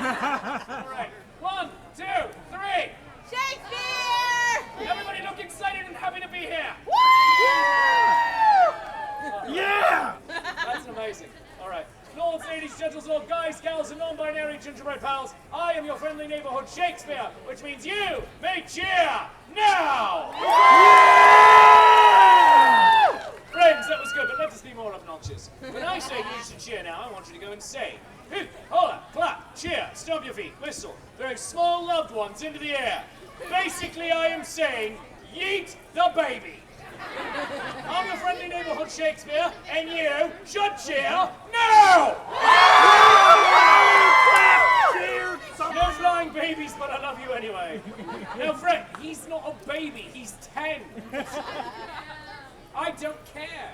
right. 1, 2, 3. Shakespeare! Everybody look excited and happy to be here. Woo! Yeah! That's amazing. All right. Lords, ladies, gentlemen, guys, gals, and non-binary gingerbread pals, I am your friendly neighborhood Shakespeare, which means you may cheer now! Friends, that was good, but let us be more obnoxious. When I say you should cheer now, I want you to go and say, hoot, holla, clap, cheer, stomp your feet, whistle, throw small loved ones into the air. Basically, I am saying, yeet the baby. I'm your friendly neighborhood Shakespeare, and you should cheer now! No flying babies, but I love you anyway. Now, Fred, he's not a baby, he's 10. I don't care.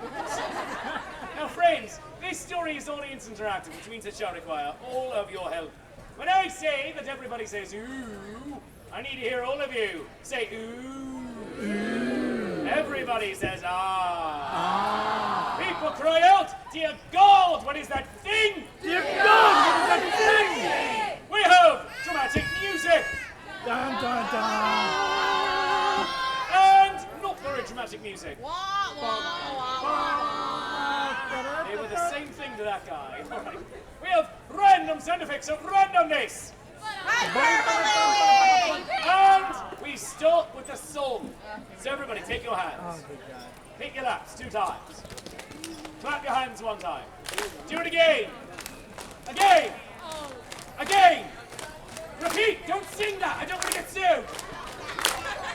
Now, friends, this story is audience interactive, which means it shall require all of your help. When I say that everybody says ooh, I need to hear all of you say ooh. Everybody says ah. People cry out, dear God, what is that thing? Dear God, what is that thing? We have dramatic music. Dun, dun, dun. And not very dramatic music. Wah, wah, wah, wah. They were the same thing to that guy. Right. We have random sound effects of randomness. Hyperbole! And we start with the song. So everybody, take your hands. Hit your laps 2 times. Clap your hands 1 time. Do it again. Again. Again. Repeat. Don't sing that. I don't want to get sued.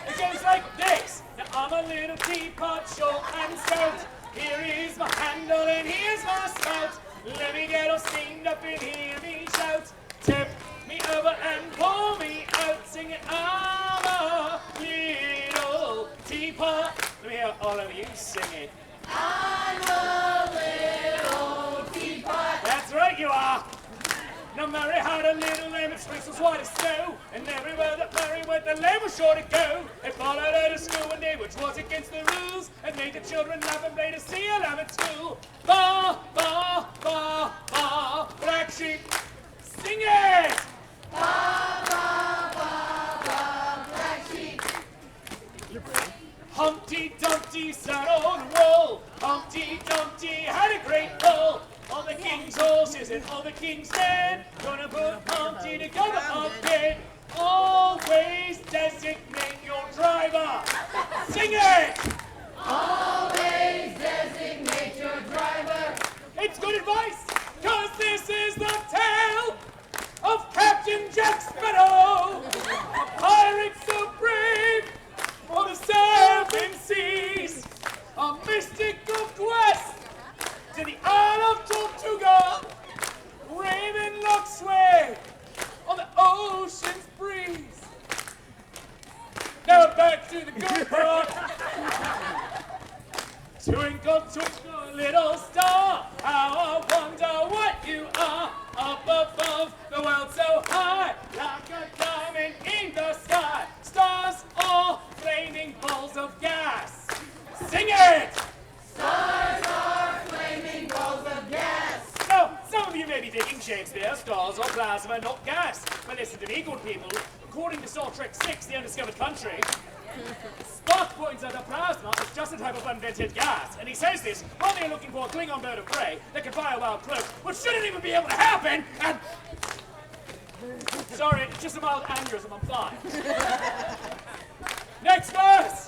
It goes like this. Now I'm a little teapot, short and stout. Here is my handle and here's my spout. Let me get all steamed up and hear me shout. Tip me over and pour me out. Sing it, I'm a little teapot. Let me hear all of you sing it. I'm a little teapot. That's right, you are. Now Mary had a little lamb, its face was white as snow, and everywhere that Mary went, the lamb was sure to go. It followed her to school one day, which was against the rules, and made the children laugh and play to see a lamb at school. Ba, ba, ba, ba, black sheep, sing it! Ba, ba, ba, ba, black sheep. Humpty Dumpty sat on a wall. Humpty Dumpty had a great fall. All the king's horses and all the king's men gonna put Humpty together again. Always designate your driver. Sing it! Always designate your driver. It's good advice, cause this is the tale of Captain Jack Sparrow, a pirate so brave for the 7 seas, a mystical quest to the Isle of Tortuga, Raven looks way on the ocean's breeze. Now back to the good part. Twinkle, twinkle, little star, how I wonder what you are. Up above the world so high, like a diamond in the sky. Stars are flaming balls of gas. Sing it! Stars are flaming balls of gas. Now, some of you may be thinking Shakespeare, stars are plasma, not gas. But listen to me, good people. According to Star Trek VI, The Undiscovered Country, Spock points out that plasma is just a type of unvented gas. And he says this while they're looking for a Klingon bird of prey that can fly a wild cloak, which shouldn't even be able to happen, and... Sorry, it's just a mild aneurysm, I'm fine. Next verse!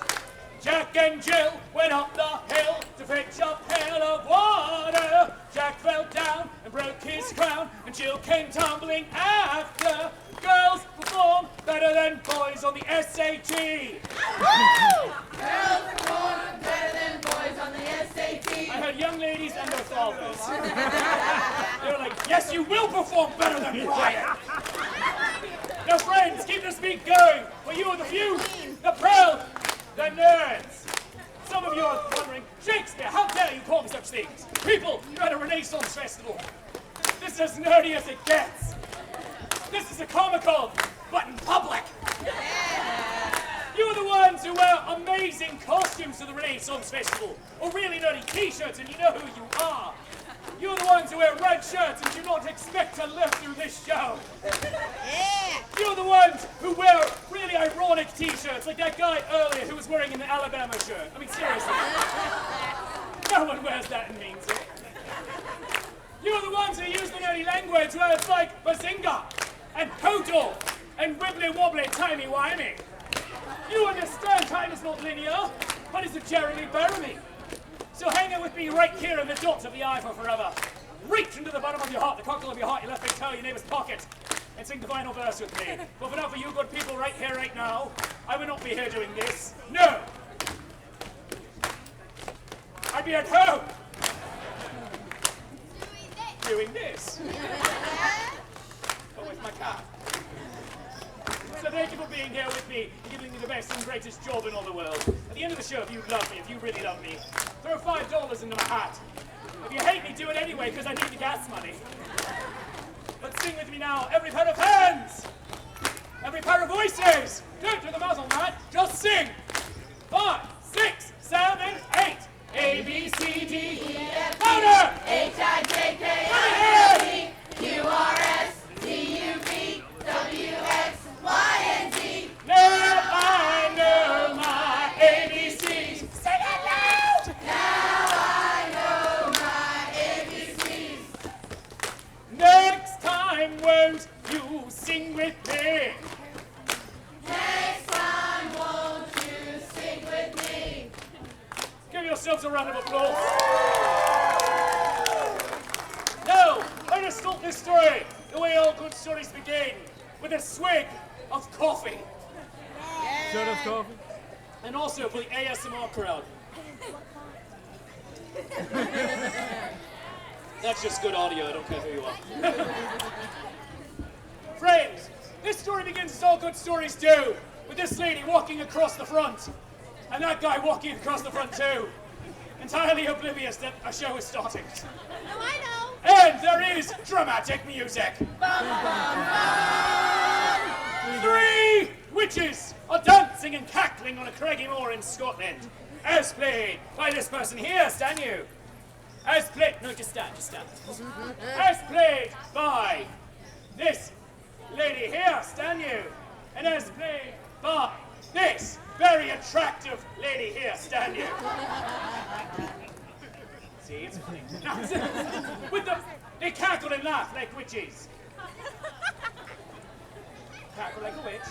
Jack and Jill went up the hill to fetch a pail of water. Jack fell down and broke his crown, and Jill came tumbling after. Girls perform better than boys on the SAT. Woo! Girls perform better than boys on the SAT. I heard young ladies and their fathers. They were like, yes, you will perform better than Brian. Now, friends, keep this beat going. For you are the few, the proud, the nerds. Some of you are wondering, Shakespeare, how dare you call me such things? People, you're at a Renaissance Festival. This is as nerdy as it gets. This is a comic-con, but in public. You are the ones who wear amazing costumes to the Renaissance Festival, or really nerdy t-shirts, and you know who you are. You're the ones who wear red shirts and do not expect to live through this show. like that guy earlier who was wearing an Alabama shirt. I mean, seriously. No one wears that and means it. You're the ones who use the dirty language where it's like bazinga and hodl and wibbly wobbly timey wimey. You understand time is not linear, but it's a Jeremy Beremy. So hang out with me right here in the dots of the eye for forever. Reach into the bottom of your heart, the cockle of your heart, your left big toe, your neighbor's pocket, and sing the final verse with me. But for now, for you good people right here, right now, I would not be here doing this. No! I'd be at home! Doing this. But with my cat. So thank you for being here with me and giving me the best and greatest job in all the world. At the end of the show, if you love me, if you really love me, throw $5 into my hat. If you hate me, do it anyway, because I need the gas money. But sing with me now, every pair of hands, every pair of voices. Don't do the mouth on that, just sing. 5, 6, 7, 8. A, B, C, D, E, F, G, H, I, J, K, L, M, N, O, P, Q, R, S, T, U, V, W, X, Y, and Z. Now I know my ABCs. Say it loud! Now I know my ABCs. Next time, won't you sing with me? Next time, won't you sing with me? Give yourselves a round of applause. Now, let us start this story the way all good stories begin, with a swig of coffee. Shut up, coffee. And also for the ASMR crowd. That's just good audio, I don't care who you are. Friends, this story begins as all good stories do, with this lady walking across the front, and that guy walking across the front too, entirely oblivious that a show is starting. No, I know. And there is dramatic music. Bum, bum, bum. 3 witches are dancing and cackling on a craggy moor in Scotland, as played by this person here, stand you. As played, no, just stand. As played by this lady here, stand you. And as played by this very attractive lady here, stand you. See, it's funny. With they cackle and laugh like witches. Cackle like a witch.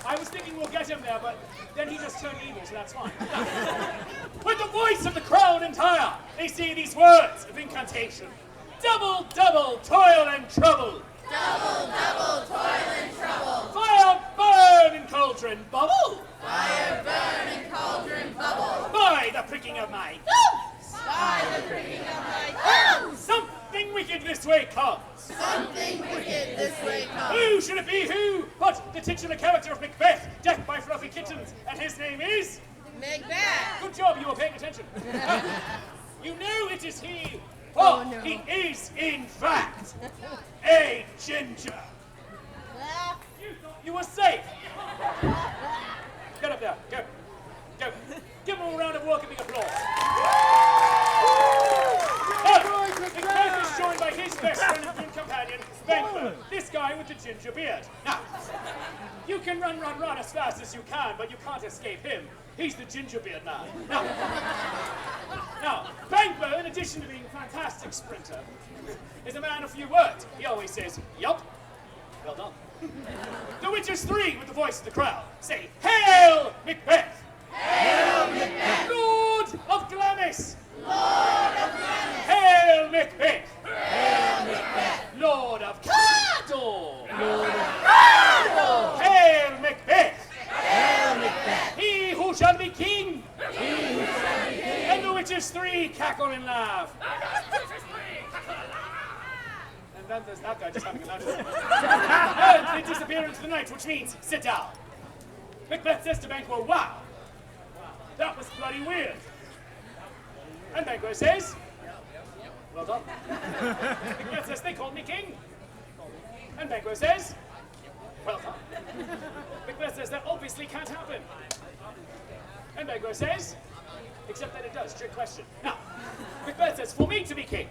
I was thinking we'll get him there, but then he just turned evil, so that's fine. With the voice of the crowd entire, they say these words of incantation. Double, double, toil and trouble. Double, double, toil and trouble. Fire, burn, and cauldron bubble. Fire, burn, and cauldron bubble. By the pricking of my By the pricking of my thumbs. something wicked this way comes. Something wicked this way comes. Who should it be who but the titular character of Macbeth, decked by fluffy kittens, and his name is? Macbeth. Good job, you were paying attention. You know it is he, for he is, in fact, a ginger. You thought you were safe. Get up there, go. Give him a round of welcoming applause. Macbeth is joined by his best friend and companion, Banquo, this guy with the ginger beard. Now, you can run as fast as you can, but you can't escape him. He's the gingerbeard man. Now, Banquo, in addition to being a fantastic sprinter, is a man of few words. He always says, yup. Well done. The Witches 3, with the voice of the crowd, say, Hail Macbeth! Hail Macbeth. Lord of Glamis! Lord of Glamis. Hail Macbeth! Hail Macbeth. Lord of Cardor! Lord of Cardor. Hail Macbeth! Hail Macbeth. He who shall be king! He who shall be king. And the Witches 3 cackle and laugh. And then there's that guy just having a laugh. And they disappear into the night, which means sit down. Macbeth says to Banquo, wow, that was bloody weird. And Banquo says, well done. Macbeth says, they called me king. And Banquo says, well done. Macbeth says, that obviously can't happen. And Banquo says, except that it does, trick question. Now, Macbeth says, for me to be king,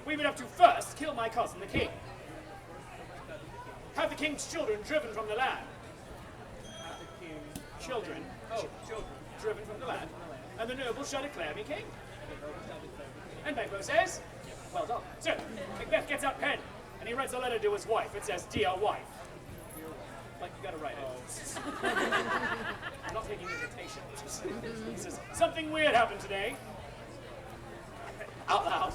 we would have to first kill my cousin, the king. Have the king's children driven from the land. Children. Driven from the land. And the nobles shall declare me king. And Macbeth says, well done. So, Macbeth gets out pen, and he writes a letter to his wife. It says, dear wife. Like, you gotta write it. I'm not taking invitation. He says, something weird happened today. Out loud.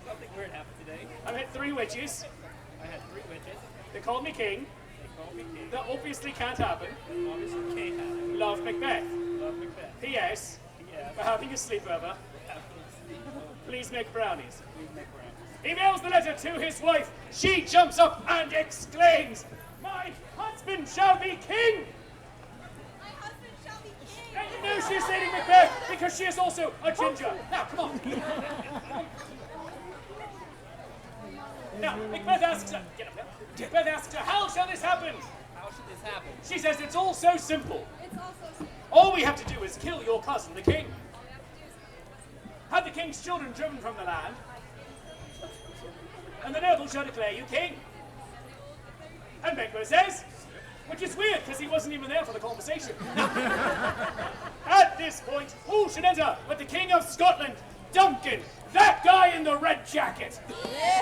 Something weird happened today. I met 3 witches. I had 3 witches. They called me king. That obviously can't happen. Obviously can't happen. Love Macbeth. Love Macbeth. P.S. We're having a sleepover. Please make brownies. He mails the letter to his wife. She jumps up and exclaims, my husband shall be king! My husband shall be king. And you know she's Lady Macbeth because she is also a ginger. Now, come on. Now, Macbeth asks her, get up there. Macbeth asks her, how shall this happen? How should this happen? She says, it's all so simple. It's also simple. All we have to do is kill your cousin, the king. Have the king's children driven from the land, and the nobles shall declare you king. And Macbeth says, which is weird because he wasn't even there for the conversation. At this point, who should enter but the King of Scotland, Duncan, that guy in the red jacket.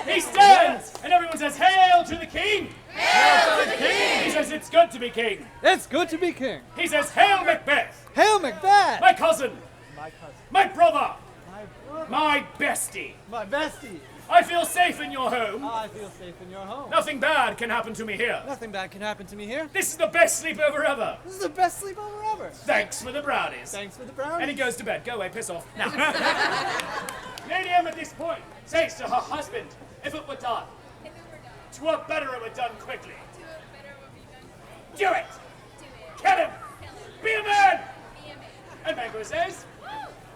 He stands, and everyone says, hail to the king! Hail to the king! He says, it's good to be king. It's good to be king. He says, hail Macbeth! Hail Macbeth! My cousin! My cousin. My brother! My brother. My bestie! My bestie. I feel safe in your home. I feel safe in your home. Nothing bad can happen to me here. Nothing bad can happen to me here. This is the best sleepover ever. This is the best sleepover ever. Thanks for the brownies. Thanks for the brownies. And he goes to bed. Go away, piss off. Now, Lady M at this point says to her husband, if it were done, If it were done, twere better it were done quickly. to it better would be done. Do it! Do it. Kill him! Kill him. Be a man! Be a man. And Banquo says,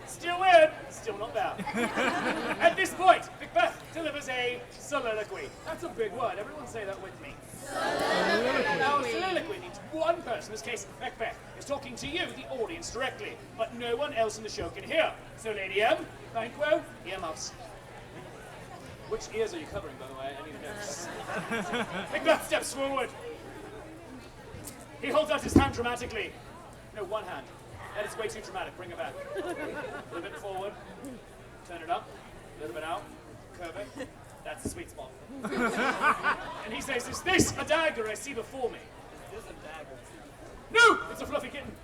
still weird, still not bad. At this point, Macbeth delivers a soliloquy. That's a big word. Everyone say that with me. Now, soliloquy means one person, in this case Macbeth, is talking to you, the audience, directly, but no one else in the show can hear. So, Lady M, Banquo, earmuffs. Which ears are you covering, by the way? I need to know. Macbeth steps forward. He holds out his hand dramatically. No, one hand. That is way too dramatic. Bring it back. A little bit forward. Turn it up. A little bit out. Curve it. That's the sweet spot. And he says, is this a dagger I see before me? This is a dagger. No! It's a fluffy kitten.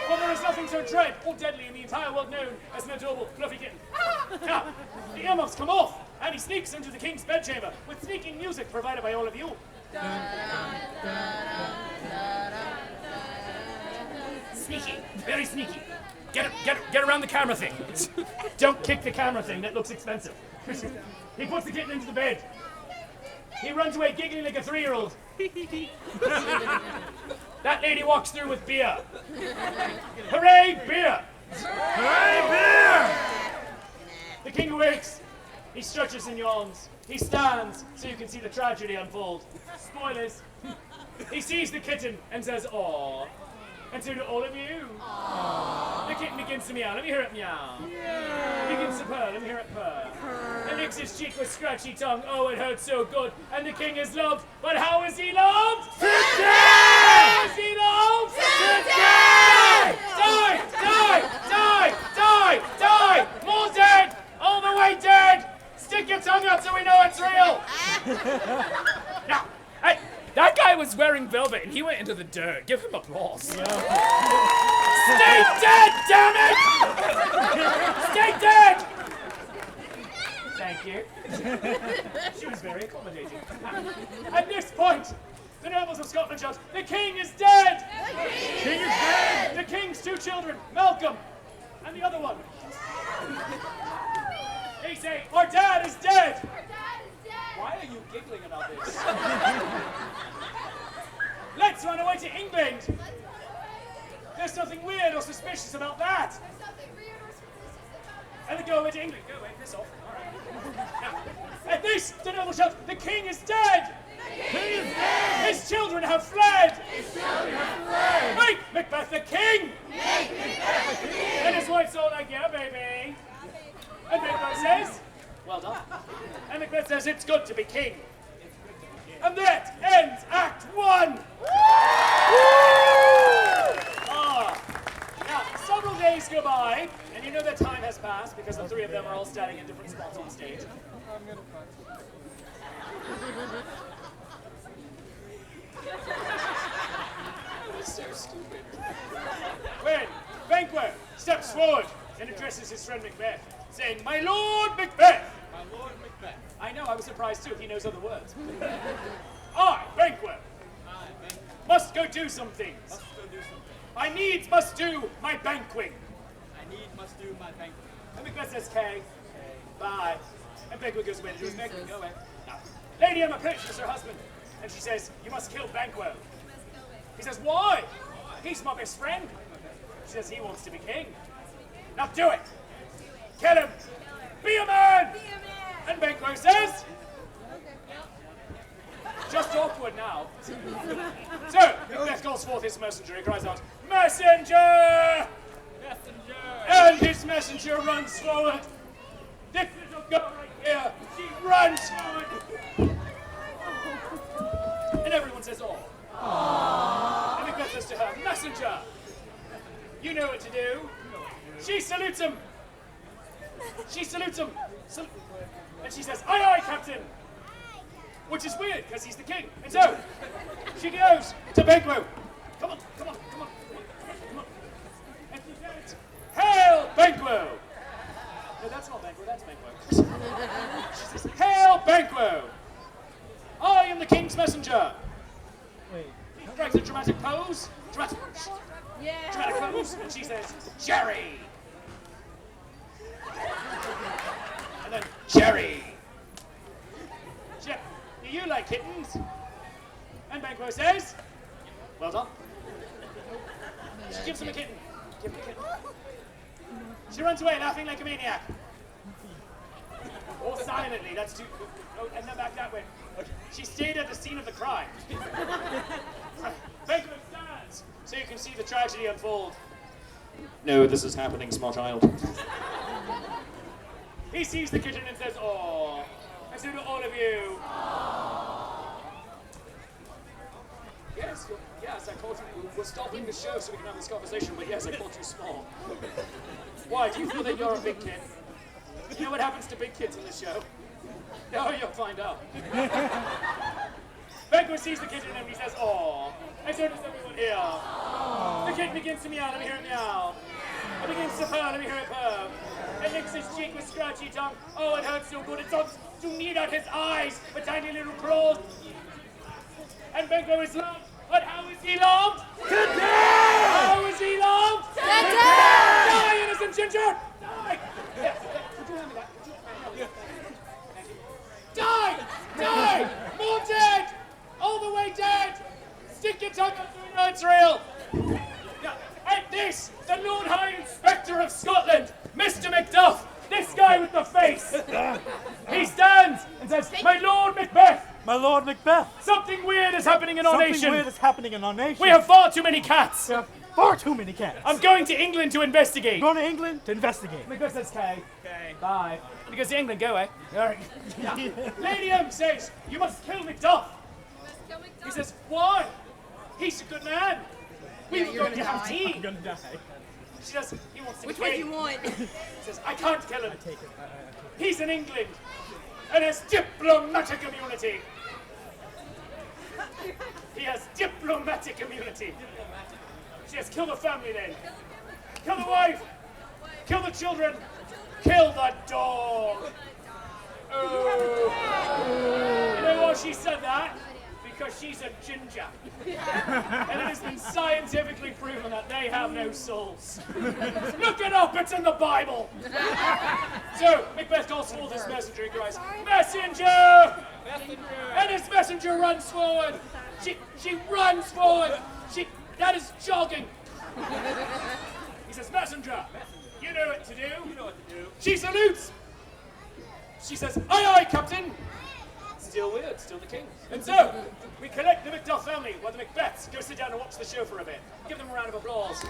For there is nothing so dread or deadly in the entire world known as an adorable fluffy kitten. Now, the earmuffs come off, and he sneaks into the king's bedchamber with sneaking music provided by all of you. Sneaky, very sneaky. Get around the camera thing. Don't kick the camera thing, that looks expensive. He puts the kitten into the bed. He runs away giggling like a 3-year-old. That lady walks through with beer. Hooray, beer! Hooray, beer! The king awakes. He stretches and yawns. He stands so you can see the tragedy unfold. Spoilers. He sees the kitten and says, aww. And so do all of you. Aww. The kitten begins to meow. Let me hear it meow. Yeah. It begins to purr. Let me hear it purr. And licks his cheek with scratchy tongue. Oh, it hurts so good. And the king is loved. But how is he loved? Today! How is he loved? Today! Die! Die! Die! Die! Die! More dead! All the way dead! Stick your tongue out so we know it's real! Now, hey, that guy was wearing velvet and he went into the dirt. Give him applause. Stay dead, damn it! Stay dead! Thank you. She was very accommodating. At this point, the nobles of Scotland shout, the king is dead! The king is dead! The king's 2 children, Malcolm, and the other one. They say, our dad is dead! Our dad is dead! Why are you giggling about this? Let's run away to England! Let's run away. There's nothing weird or suspicious about that! There's something weird or suspicious about that. And they go away to England. Go away, piss off. All right. Now, at this, the noble shouts, the king is dead! The king is dead! His children have fled! His children have fled! Make Macbeth the king! Make Macbeth the king! And his wife's all like, yeah, baby. And Macbeth says, because it's good to be king. And that ends Act 1! Now, several days go by, and you know that time has passed because the three of them are all standing in different spots on stage. I'm gonna punch. That is so stupid. When Banquo steps forward and addresses his friend Macbeth, saying, "My Lord Macbeth!" My Lord Macbeth. I know, I was surprised too. He knows other words. I, Banquo, must go do some things. Must go do something. I needs must do my banqueting. Must do my banquet. And Macbeth says, "Okay, bye." And Banquo goes away to do his banqueting. Go away. Now, Lady Emma approaches her husband, and she says, "You must kill Banquo." He says, "Why? He's my best friend." She says, "He wants to be king." "Now do it. Kill him. Be a man." And Banquo says, "Just awkward now." So, Macbeth calls forth his messenger. He cries out, "Messenger!" Messenger! And his messenger runs forward. This little girl right here, she runs forward. And everyone says, "Oh." And Macbeth says to her, "Messenger, you know what to do." She salutes him. She salutes him. And she says, "Aye, aye, Captain." Which is weird, because he's the king. And so, she goes to Banquo. "Come on, come on, come on, come on." And she says, "Hail, Banquo!" No, that's not Banquo, that's Banquo. She says, "Hail, Banquo! I am the king's messenger." Wait. He strikes a dramatic pose. Dramatic pose. And she says, "Jerry!" And then, "Jerry!" "Do you like kittens?" And Banquo says, "Well done." She gives him a kitten. Give him a kitten. She runs away laughing like a maniac. Or silently, that's too... Oh, and then back that way. She stayed at the scene of the crime. Banquo stands, so you can see the tragedy unfold. "No, this is happening, small child." He sees the kitten and says, "Aw." And so do all of you. Yes, I called you. We're stopping the show so we can have this conversation, but yes, I called you small. Why, do you feel that you're a big kid? You know what happens to big kids in this show? No, you'll find out. Banquo sees the kitten and he says, "Aw." And so does everyone here. The kitten begins to meow, let me hear it meow. It begins to purr, let me hear it purr. It licks his cheek with scratchy tongue. Oh, it hurts so good, it starts to knead out his eyes with tiny little claws. And Banquo is loved. But how is he loved? Today! How is he loved? Today! Die, innocent ginger! Die! Yes. Could you hand me that? Die! Die! More dead! All the way dead! Stick your tongue up so you know it's real! Yeah. And this, the Lord High Inspector of Scotland, Mr. Macduff, this guy with the face! He stands and says, "My Lord Macbeth! My Lord Macbeth! Something weird is happening in our nation! Something weird is happening in our nation! We have far too many cats! We have far too many cats! I'm going to England to investigate! going to England to investigate! Macbeth says, "Okay. Bye." He goes to England, go away. Alright. Yeah. Lady M says, "You must kill Macduff." He says, "Why? He's a good man. We were going to have tea." I'm gonna die. She says, "He wants to Which be one do king." you want? He says, "I can't kill him. Take it. He's in England and has diplomatic immunity." He has diplomatic immunity. She says, "Kill the family then. Kill the wife. Kill the children. Kill the dog." Oh. You know why she said that? Because she's a ginger. And it has been scientifically proven that they have no souls. Look it up, it's in the Bible. So, Macbeth calls forth his messenger. He cries, "Messenger!" And his messenger runs forward. She runs forward. That is jogging. He says, "Messenger, you know what to do." She salutes. She says, "Aye, aye, Captain." Still weird, still the king. And so, we collect the Macduff family while the Macbeths go sit down and watch the show for a bit. Give them a round of applause.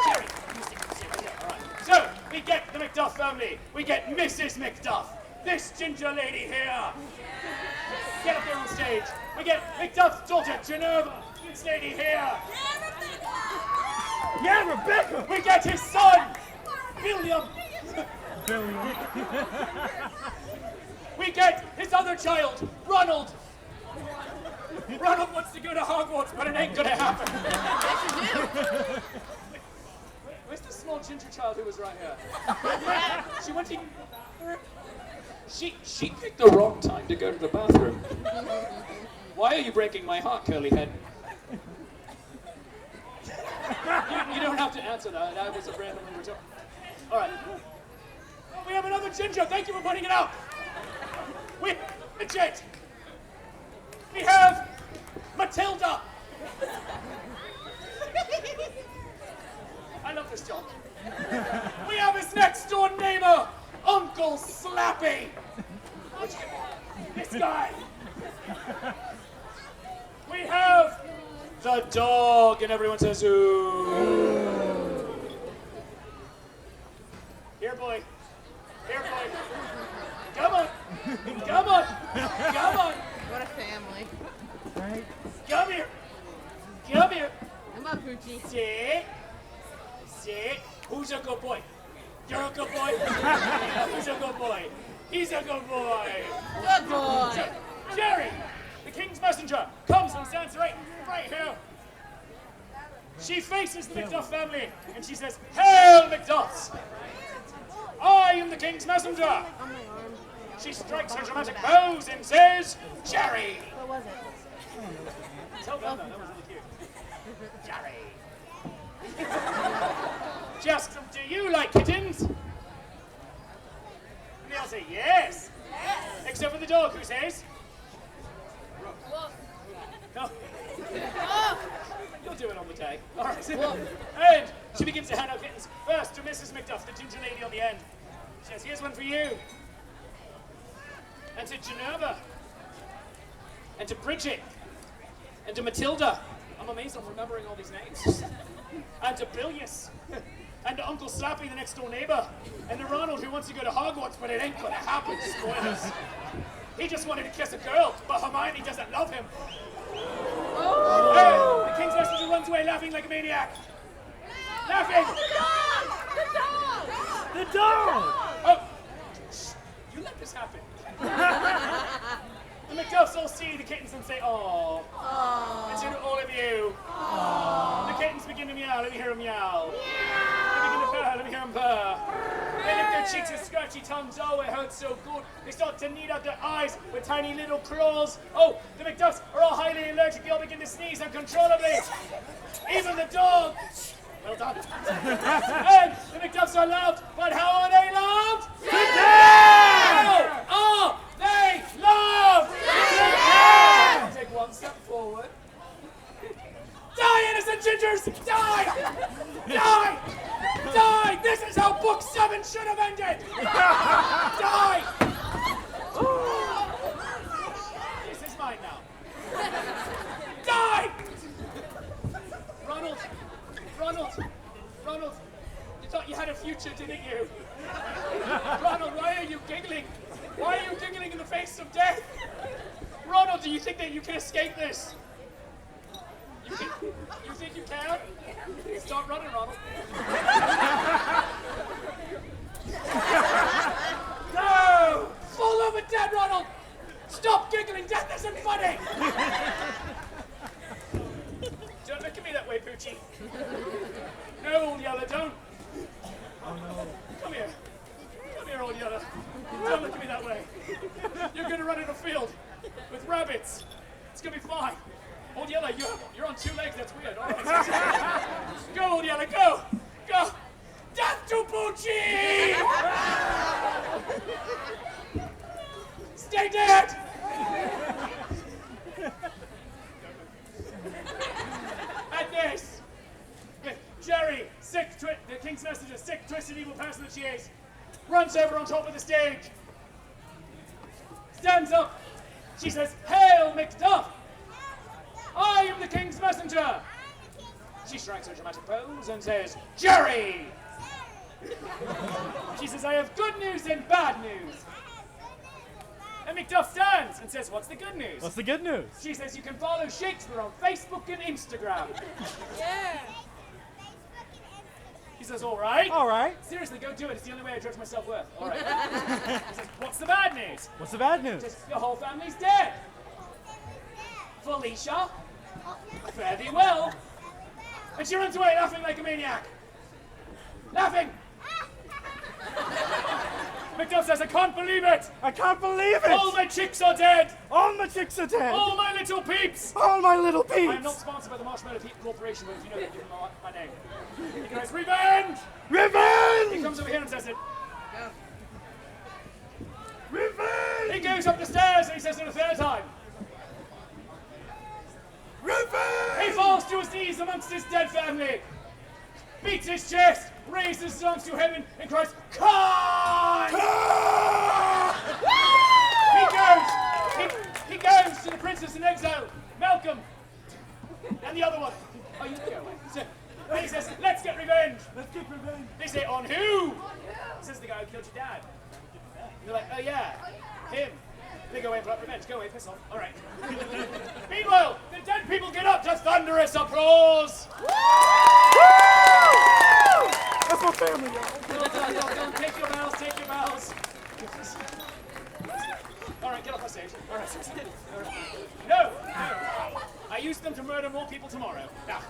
Jerry, you sit right there. All right. So, we get the Macduff family. We get Mrs. Macduff. this ginger lady here. Get up there on stage. We get Macduff's daughter, Geneva. This lady here. Yeah, Rebecca! We get his son, William. We get his other child, Ronald. Ronald wants to go to Hogwarts, but it ain't gonna happen. Where's the small ginger child who was right here? She went to... She picked the wrong time to go to the bathroom. Why are you breaking my heart, curly head? You don't have to answer that. That was a randomly retort. All right. We have another ginger. Thank you for pointing it out. We legit. We have Matilda. I love this job. We have his next door neighbor, Uncle Slappy. This guy. We have the dog, and everyone says, ooh. Here, boy. Here, boy. Come on. Come on. Come on. What a family. Right? Come here. Come here. Come on, Poochie. Sit. Sit. Who's a good boy? You're a good boy? Who's a good boy? He's a good boy. Good boy. So, Jerry, the king's messenger, comes and stands right here. She faces the Macduff family and she says, "Hail, Macduffs! I am the king's messenger." On my arm. She strikes her dramatic pose and says, "Jerry." What was it? Tell them that was really cute. Jerry. She asks them, "Do you like kittens?" And they all say, "Yes." Except for the dog, who says, "No." You'll do it on the day. All right. And she begins to hand out kittens. First to Mrs. Macduff, the ginger lady on the end. She says, "Here's one for you." And to Geneva. And to Bridget. And to Matilda. I'm amazed I'm remembering all these names. And to Bilius. And to Uncle Slappy, the next door neighbor. And to Ronald, who wants to go to Hogwarts, but it ain't gonna happen. Spoilers. He just wanted to kiss a girl, but Hermione doesn't love him. Oh. Hey, the king's messenger runs away laughing like a maniac. Laughing! The dog! Oh, you let this happen. The Macduffs all see the kittens and say, "Aww." And to all of you. Aww. The kittens begin to meow. Let me hear them meow. They begin to purr. Let me hear them purr. They lick their cheeks with scratchy tongues. Oh, it hurts so good. They start to knead out their eyes with tiny little claws. Oh, the Macduffs are all highly allergic. They all begin to sneeze uncontrollably. Even the dog. Well done. And the Macduffs are loved, but how are they loved? How are they loved? Take one step forward. Die, innocent gingers! Die! Die! Die! This is how book 7 should have ended! Die! This is mine now. Die! Ronald! Ronald! You thought you had a future, didn't you? Ronald, why are you giggling? Why are you giggling in the face of death? Ronald, do you think that you can escape this? You think you can? Start running, Ronald. No! Fall over dead, Ronald! Stop giggling! Death isn't funny! Don't look at me that way, Poochie. No, Old Yeller, don't. Oh, no. Come here. Come here, Old Yeller. Don't look at me that way. You're going to run in a field with rabbits. It's going to be fine. Old Yeller, you're on 2 legs. That's weird. All right. Go, Old Yeller, go. Go. Death to Poochie! Stay dead! And this, Jerry, the king's messenger, sick, twisted, evil person that she is, runs over on top of the stage, stands up. She says, "Hail, Macduff! I am the king's messenger." She strikes her dramatic pose and says, "Jerry!" She says, "I have good news and bad news. And Macduff stands and says, what's the good news? What's the good news? She says you can follow Shakespeare on Facebook and Instagram. Yeah. He says, all right. All right. Seriously, go do it. It's the only way I judge my self-worth. All right. He says, what's the bad news? What's the bad He news? says, your whole family's dead. Felicia, fare thee well. And she runs away laughing like a maniac. Laughing. Macduff says, I can't believe it. I can't believe it! All my chicks are dead. All my chicks are dead! All my little peeps. All my little peeps! I am not sponsored by the Marshmallow Peep Corporation, but if you know that, give them my name. He goes, revenge! He Revenge! comes over here and says it. Revenge! He goes up the stairs and he says it a third time. He Revenge! falls to his knees amongst his dead family, beats his chest, raises his arms to heaven, and cries, Khan! He goes to the princess in exile, Malcolm, and the other one. Oh, you go away. And he says, let's get revenge. Let's get revenge! They say, on who? Says the guy who killed your dad. They're like, oh yeah, him. They go away for revenge. Go away, piss off. All right. Meanwhile, the dead people get up to thunderous applause. That's my family, y'all! Don't take your bows, take your bows. All right, get off my stage. All right, all right. No. I used them to murder more people tomorrow. Now,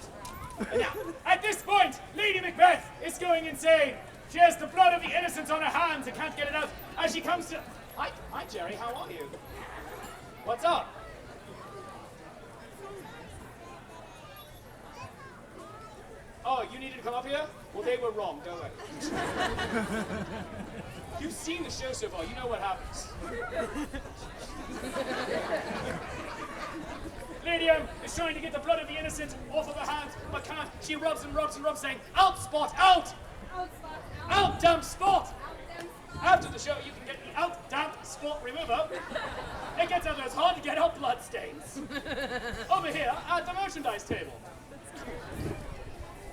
at this point, Lady Macbeth is going insane. She has the blood of the innocents on her hands and can't get it out as she comes to... Hi, Jerry, how are you? What's up? Oh, you needed to come up here? Well, they were wrong. Go away. You've seen the show so far. You know what happens. Lady M is trying to get the blood of the innocent off of her hands, but can't. She rubs and rubs and rubs, saying, out, spot, out! Out, damn spot! After the show, you can get the out, damp spot remover. It gets out there, it's hard to get out blood stains. Over here, at the merchandise table.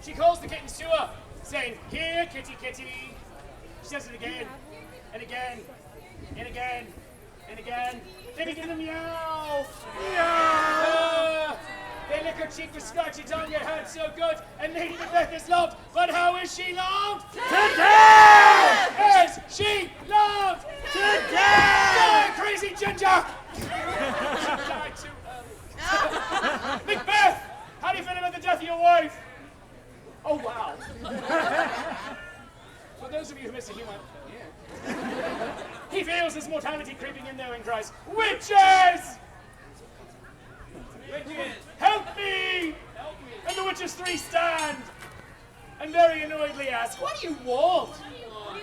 She calls the kittens to her, saying, here, kitty, kitty. She says it again, and again, and again, and again. They begin to meow. Meow. They lick her cheek with scratchy tongue, her head so good, and Lady Macbeth is loved. But how is she loved? Today! Is she loved? Today! Die, crazy ginger! She died too early. Macbeth, how do you feel about the death of your wife? Oh, wow. For those of you who missed it, he went, yeah. He feels his mortality creeping in there and cries, witches! Witches! Help me! Help me! And the witches three stand and very annoyedly ask, what do you want?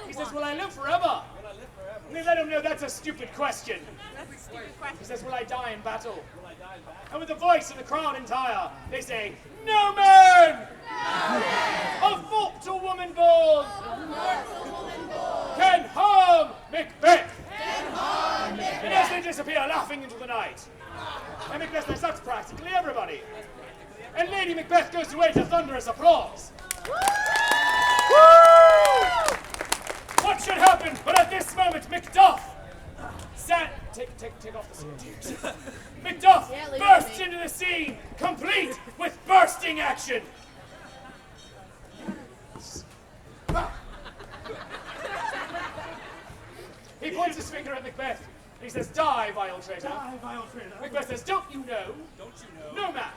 He says, will I live forever? Will I live forever? And they let him know that's a stupid question. That's a stupid He question. says, will I die in battle? Will I die in battle? And with the voice of the crowd entire, they say, no man! Of mortal woman born! Can harm Macbeth! And as they disappear, laughing into the night. And Macbeth says, that's practically everybody. And Lady Macbeth goes away to thunderous applause. What should happen? But at this moment, Macduff take off the suit. Macduff Yeah, leave it bursts to me. into the scene, complete with bursting action. He points his finger at Macbeth and he says, die, vile traitor. Die, vile traitor! Macbeth says, don't you know? Don't you know? No man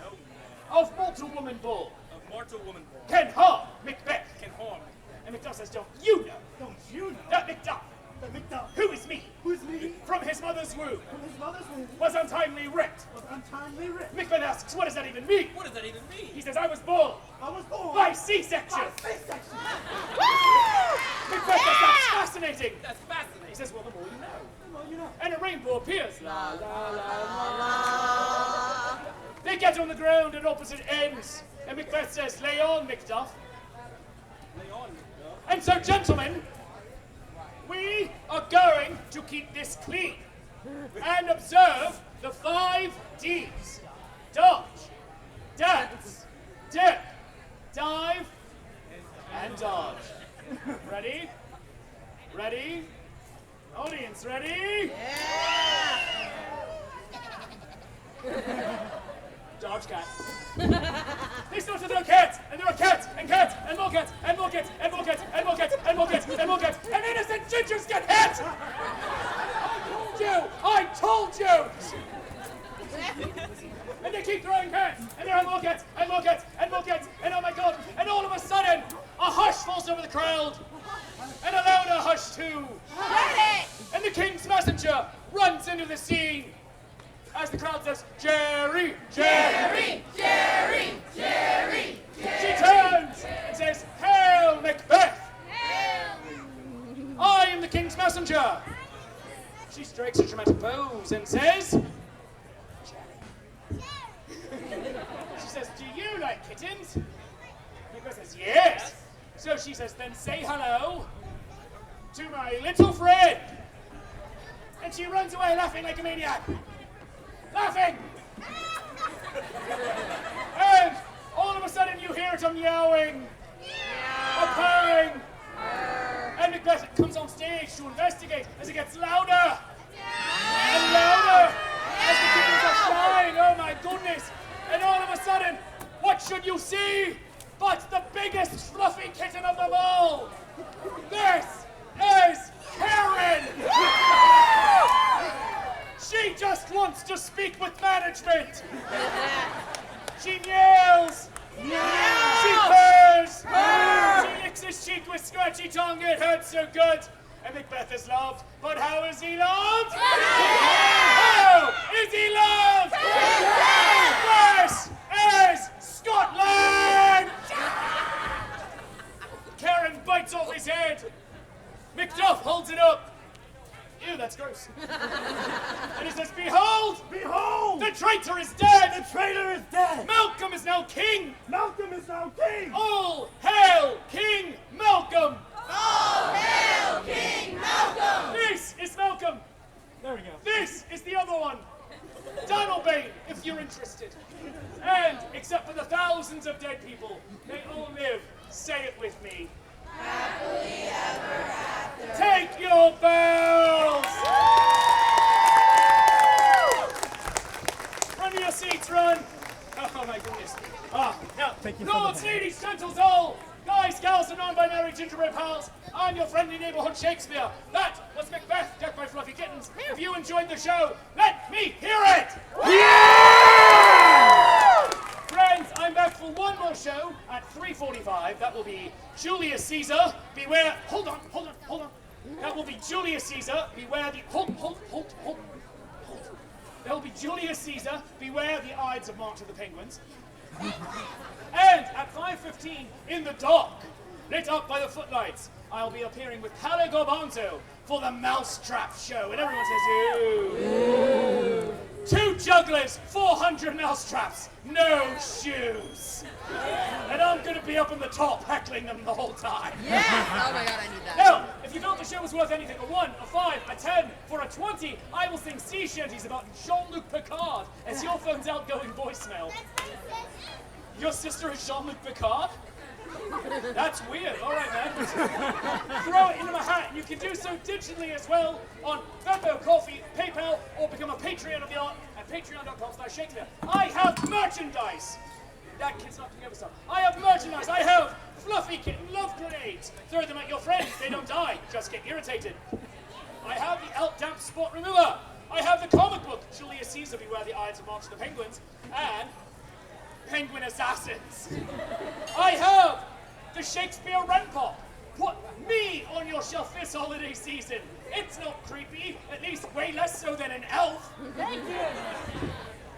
No. of mortal woman born Of mortal woman born can harm Macbeth. can harm. And Macduff says, don't you know Don't you know that Macduff, that Macduff, who is me, who's me, from his mother's womb, from his mother's womb, was untimely ripped? was untimely ripped? Macbeth asks, what does that even mean? What does that even mean? He says, I was born I was born by C-section. by C-section! Macbeth says, that's fascinating. That's He fascinating. says, well, the more you know. Well, you know. And a rainbow appears. La, la, la, la, la. They get on the ground at opposite ends. And Macbeth says, lay on, Macduff. Lay on, Macduff. And so, gentlemen, we are going to keep this clean and observe the 5 Ds. Dodge, dance, dip, dive, and dodge. Ready? Ready? Audience, ready? Dodge cat. They started there are cats, and there are cats, and cats, and more cats, and more cats, and more cats, and more cats, and more cats, and more cats, and innocent gingers get hit! I told you! And they keep throwing cats, and there are more cats, and more cats, and more cats, and oh my god, and all of a sudden, a hush falls over the crowd, and a louder hush too. And the king's messenger runs into the scene as the crowd says, Jerry, Jerry, Jerry, Jerry, Jerry. She turns and says, Hail, Macbeth! I am the king's messenger. She strikes a dramatic pose and says, Jerry. She says, do you like kittens? Macbeth says, yes. So she says, then say hello to my little friend. And she runs away laughing like a maniac. Laughing! And all of a sudden you hear some yowling, a purring, and Macbeth comes on stage to investigate as it gets louder and louder as the kittens are flying. Oh my goodness! And all of a sudden, what should you see but the biggest fluffy kitten of them all? This is Karen! She just wants to speak with management. She meows. She purrs. She licks his cheek with scratchy tongue. It hurts so good. And Macbeth is loved. But how is he loved? How is he loved? This is Scotland! Karen bites off his head. Macduff holds it up. Ew, that's gross. And he says, behold! Behold! The traitor is dead! The traitor is dead! Malcolm is now king! Malcolm is now king! All hail King Malcolm! All hail King Malcolm! This is Malcolm! There we go. This is the other one! Donalbain, if you're interested. And, except for the thousands of dead people, they all live, say it with me, Happily ever after. take your bells! Run to your seats, run! Oh my goodness. Now, lords, ladies, gentles all, guys, gals, and non-binary gingerbread pals, I'm your friendly neighborhood Shakespeare. That was Macbeth, Death by Fluffy Kittens. If you enjoyed the show, let me hear it! Friends, I'm back for one more show at 3:45. That will be Julius Caesar. Beware. Hold on. That will be Julius Caesar. Beware the. Hold. There will be Julius Caesar. Beware the Ides of March of the Penguins. And at 5:15 in the dark, lit up by the footlights, I'll be appearing with Halle Garbanzo for the Mousetrap Show. And everyone says, ooh. 2 jugglers, 400 mousetraps, no shoes. And I'm going to be up in the top heckling them the whole time. Yes! Oh my god, I need that. Now, if you felt the show was worth anything, a 1, a 5, a 10, for a 20, I will sing sea shanties about Jean-Luc Picard as your phone's outgoing voicemail. Your sister is Jean-Luc Picard? That's weird. All right, man. Throw it into my hat. You can do so digitally as well on Venmo, Coffee, PayPal, or become a Patreon of the art at patreon.com/Shakespeare. I have merchandise. That kid's not together stuff. I have merchandise. I have fluffy kitten love grenades. Throw them at your friends. They don't die. Just get irritated. I have the Elk Damp Spot Remover. I have the comic book Julius Caesar, Beware the Ides of March of the Penguins, and Penguin Assassins. I have the Shakespeare Rent Pop. Put me on your shelf this holiday season. It's not creepy, at least way less so than an elf. Thank you.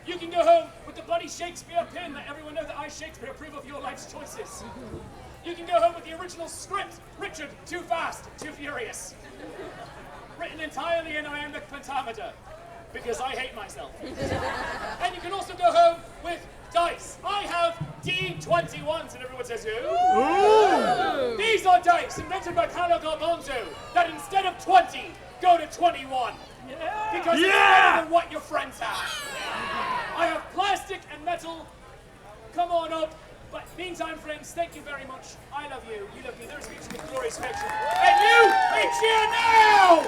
You can go home with the Buddy Shakespeare pin that everyone knows that I, Shakespeare, approve of your life's choices. You can go home with the original script, Richard, Too Fast, Too Furious. Written entirely in iambic pentameter, because I hate myself. And you can also go home with dice. I have D21s, and everyone says, ooh. These are dice invented by Paolo Garbanzo that instead of 20, go to 21. Because it's better than what your friends have. I have plastic and metal. Come on up. But meantime, friends, thank you very much. I love you. You love me. There's future with glorious fiction. And you, it's here now!